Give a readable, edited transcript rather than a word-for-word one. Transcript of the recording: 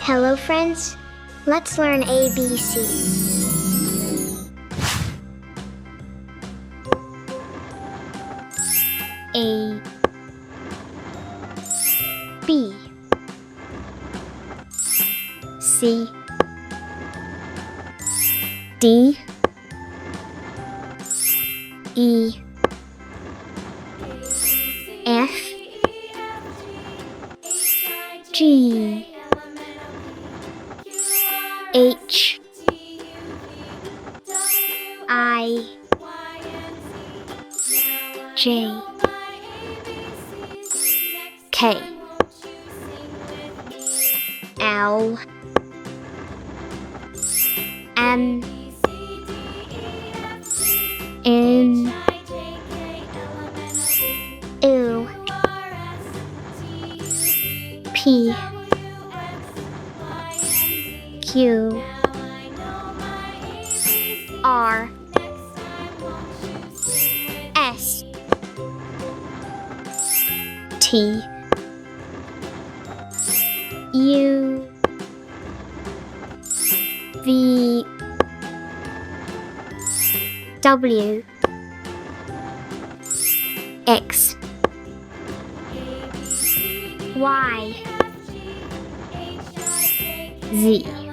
Hello friends, let's learn ABC. A B C D E F G H I J K L M N O P Q R S T U V W X Y Z